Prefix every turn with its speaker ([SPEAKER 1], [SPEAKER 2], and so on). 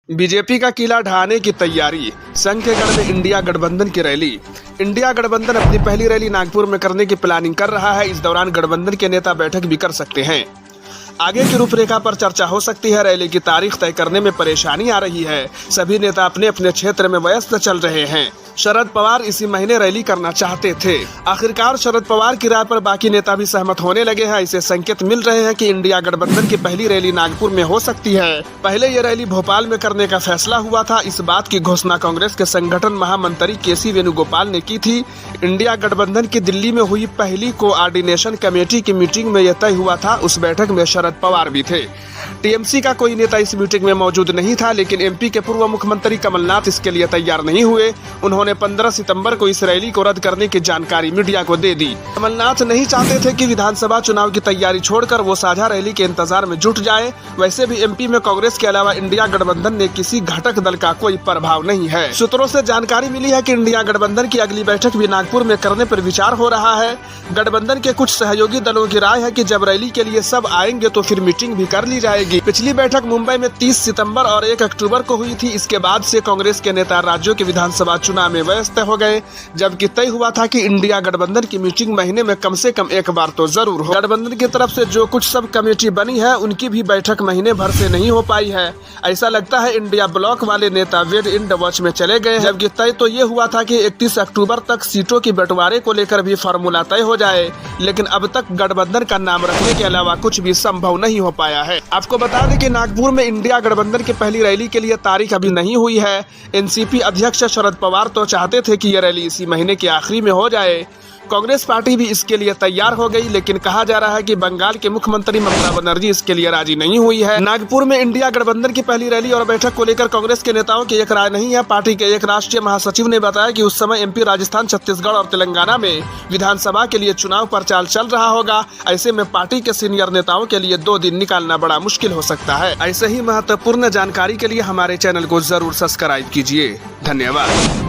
[SPEAKER 1] BJP का किला ढहाने की तैयारी। संघ के गढ़ में इंडिया गठबंधन की रैली। इंडिया गठबंधन अपनी पहली रैली नागपुर में करने की प्लानिंग कर रहा है। इस दौरान गठबंधन के नेता बैठक भी कर सकते हैं। आगे की रूपरेखा पर चर्चा हो सकती है। रैली की तारीख तय करने में परेशानी आ रही है। सभी नेता अपने अपने क्षेत्र में व्यस्त चल रहे हैं। शरद पवार इसी महीने रैली करना चाहते थे। आखिरकार शरद पवार की राय पर बाकी नेता भी सहमत होने लगे हैं। ऐसे संकेत मिल रहे हैं कि इंडिया गठबंधन की पहली रैली नागपुर में हो सकती है। पहले ये रैली भोपाल में करने का फैसला हुआ था। इस बात की घोषणा कांग्रेस के संगठन महामंत्री केसी वेणुगोपाल ने की थी। इंडिया गठबंधन की दिल्ली में हुई पहली कोऑर्डिनेशन कमेटी की मीटिंग में यह तय हुआ था। उस बैठक में शरद पवार भी थे। टीएमसी का कोई नेता इस मीटिंग में मौजूद नहीं था, लेकिन एमपी के पूर्व मुख्यमंत्री कमलनाथ इसके लिए तैयार नहीं हुए। उन्होंने 15 सितंबर को इस रैली को रद्द करने की जानकारी मीडिया को दे दी। कमलनाथ नहीं चाहते थे कि विधानसभा चुनाव की तैयारी छोड़कर वो साझा रैली के इंतजार में जुट जाए। वैसे भी एमपी में कांग्रेस के अलावा इंडिया गठबंधन ने किसी घटक दल का कोई प्रभाव नहीं है। सूत्रों से जानकारी मिली है कि इंडिया गठबंधन की अगली बैठक भी नागपुर में करने पर विचार हो रहा है। गठबंधन के कुछ सहयोगी दलों की राय है कि जब रैली के लिए सब आएंगे तो फिर मीटिंग भी कर ली जाएगी। पिछली बैठक मुंबई में 30 सितंबर और 1 अक्टूबर को हुई थी। इसके बाद से कांग्रेस के नेता राज्यों के विधानसभा चुनाव में व्यस्त हो गए, जबकि तय हुआ था कि इंडिया गठबंधन की मीटिंग महीने में कम से कम एक बार तो जरूर हो। गठबंधन की तरफ से जो कुछ सब कमेटी बनी है उनकी भी बैठक महीने भर से नहीं हो पाई है। ऐसा लगता है इंडिया ब्लॉक वाले नेता वेट एंड वॉच में चले गए, जबकि तय तो ये हुआ था कि 31 अक्टूबर तक सीटों की बंटवारे को लेकर भी फार्मूला तय हो जाए, लेकिन अब तक गठबंधन का नाम रखने के अलावा कुछ भी संभव नहीं हो पाया है। आपको बता दें कि नागपुर में इंडिया गठबंधन की पहली रैली के लिए तारीख अभी नहीं हुई है। एनसीपी अध्यक्ष शरद पवार तो चाहते थे कि यह रैली इसी महीने के आखिरी में हो जाए। कांग्रेस पार्टी भी इसके लिए तैयार हो गई, लेकिन कहा जा रहा है कि बंगाल के मुख्यमंत्री ममता बनर्जी इसके लिए राजी नहीं हुई है। नागपुर में इंडिया गठबंधन की पहली रैली और बैठक को लेकर कांग्रेस के नेताओं की एक राय नहीं है। पार्टी के एक राष्ट्रीय महासचिव ने बताया कि उस समय एमपी, राजस्थान, छत्तीसगढ़ और तेलंगाना में विधानसभा के लिए चुनाव प्रचार चल रहा होगा। ऐसे में पार्टी के सीनियर नेताओं के लिए 2 दिन निकालना बड़ा मुश्किल हो सकता है। ऐसे ही महत्वपूर्ण जानकारी के लिए हमारे चैनल को जरूर सब्सक्राइब कीजिए। धन्यवाद।